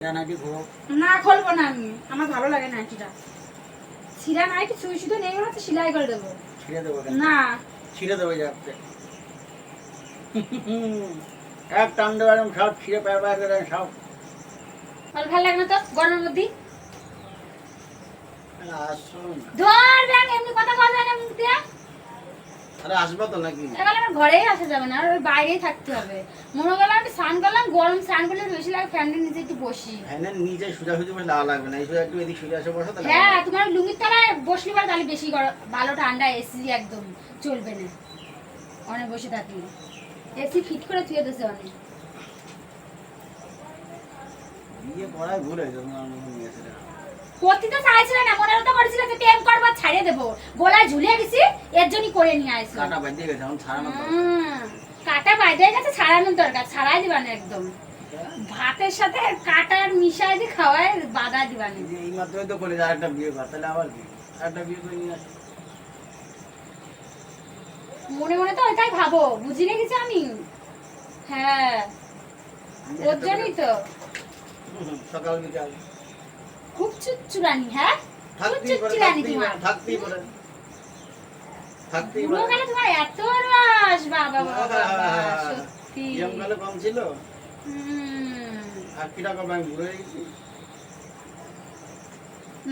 না খুলবো না আমি, আমার ভালো লাগে না এটা। ছিঁড়া নাইটি সুই সুতো নিয়ে গেলে তো সেলাই করে দেবো। ছিঁড়ে দেবো না ছিঁড়ে দেবো যাচ্ছে এক টান দেবো একদম সব ছিঁড়ে প্যার প্যার করে সব। ভালো লাগে না তো গরমের মধ্যে। আসুন ধর ব্যাং এমনি কথা বলা যায় না মুখ দিয়ে। আরে আসবো তো নাকি? এবার আমার ঘরেই আসা যাবে না, আর ওই বাইরেই থাকতে হবে। মনে করলাম আমি স্নান করলাম, গরম স্নান করলে বেশি লাগে, ফ্যানের নিচে একটু বসি। ফ্যানের নিচে সোজাসুজি বসে লাগা লাগবে না, এই সোজা একটু এদিক সোজা এসে বসো তাহলে। হ্যাঁ তোমার লুঙ্গির তলায় বসলি পরে তাহলে বেশি ভালো ঠান্ডা, এসি একদম চলবে না অনেক বসে থাকলে। এসি ফিট করে থুয়ে দিয়েছে অনেক। বিয়ে পড়ায় ভুল হয়েছে তোমার মনে নিয়ে এসে করতে তো চাইছিল না, মনে তো করেছিল যে প্রেম করবো ছাড়িয়ে দেবো, গলায় ঝুলিয়ে গেছি এর জন্যই করে নিয়ে আসছি। কাটা বাঁধিয়ে গেছে এখন ছাড়ানো কাটা বাইরে গেছে, ছাড়ানোর দরকার, ছাড়াই দিবা না একদম। ভাতের সাথে কাটার মিশাই দিয়ে খাওয়ায় বাধা দিবা না। এই মাত্রই তো করে আরেকটা বিয়ে কর, তাহলে আবার কি আরেকটা বিয়ে করে নিয়ে আসি। মনে মনে তো ওইটাই ভাবো, বুঝি রেখেছি আমি। হ্যাঁ ওর জন্যই তো সকাল বিকাল খুব চুচুরানি। হ্যাঁ থাকতেই পারে, থাকতেই পারে, থাকতেই পারে, থাকতেই পারে। বুড়োকালে তোমার এত রস, বাবা বাবা সত্যি। জমকালে কম ছিল আর কি টাকা আমি ঘুরে গেছি।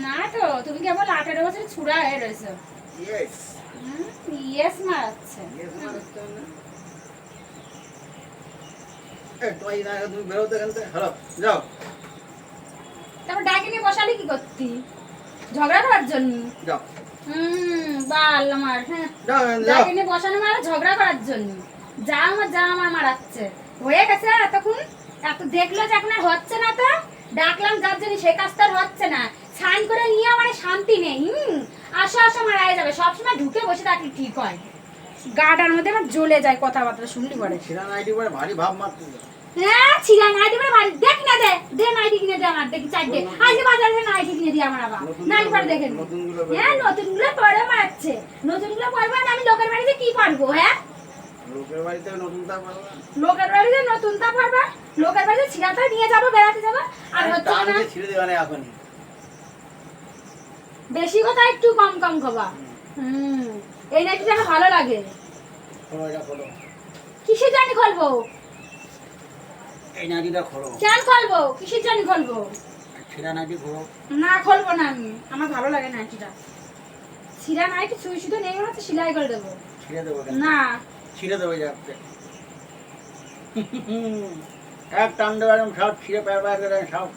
না তো তুমি কেবল 18 বছর ছুড়া হয়ে রয়েছো। Yes yes মারাচ্ছে। ইয়েস মারতে না তুই না তুমি বেরোতে এখান থেকে। হ্যালো যাও। তারপর ডাকে নিয়ে বসালি কি করতি? ঝগড়া করার জন্য? যাও বাল আমার। হ্যাঁ যাও ডাকে নিয়ে বসানো মানে ঝগড়া করার জন্য। যা আমার মারাচ্ছে হয়ে গেছে এতক্ষণ। এত দেখলো যে এখন আর হচ্ছে না, তো ডাকলাম যার জন্য সে কাজটা আর হচ্ছে না। স্নান করে নিয়ে আমার শান্তি নেই। আসো আসো মারা যাবে, সবসময় ঢুকে বসে থাকলে ঠিক হয়। গাটার মধ্যে আমার জ্বলে যায় কথাবার্তা শুনলি পরে। ছিড়া নাইটি পরে ভারী ভাব মারতে। হ্যাঁ ছিড়া নাইটি পরে ভারী। দেখ না দে নাইটি কিনে দে আমার, দেখি চাই দে। আজকে বাজারে নাইটি কিনে দি আমার আবার। নাইটি পরে দেখেন। হ্যাঁ নতুনগুলো পরে মারছে, নতুনগুলো পরবো না আমি লোকের বাড়িতে কি পারবো? হ্যাঁ লোকের বাড়িতে নতুন তা পারবা, লোকের বাড়িতে নতুন তা পারবা, লোকের বাড়িতে ছিড়াটা নিয়ে যাবো, বেড়াতে যাবো। আর হচ্ছে না ছিড়ে দেবা না এখন। বেশি কথা একটু কম কম খাবা। এই নাইটিটা আমার ভালো লাগে। খোলো এটা খোলো। কিসের জানি খুলবো? এই নাইটিটা খোলো। কেন খুলবো? কিসের জানি খুলবো? ছিড়া নাইটি খোলো। না খুলবো না আমি, আমার ভালো লাগে না নাইটিটা। ছিড়া নাইটি সুই সুতো নিয়ে গেলে তো সেলাই করে দেবো। ছিড়ে দেবো না ছিড়ে দেবো যাচ্ছে এক টান দেবো একদম সব ছিঁড়ে প্যার প্যার করে সব।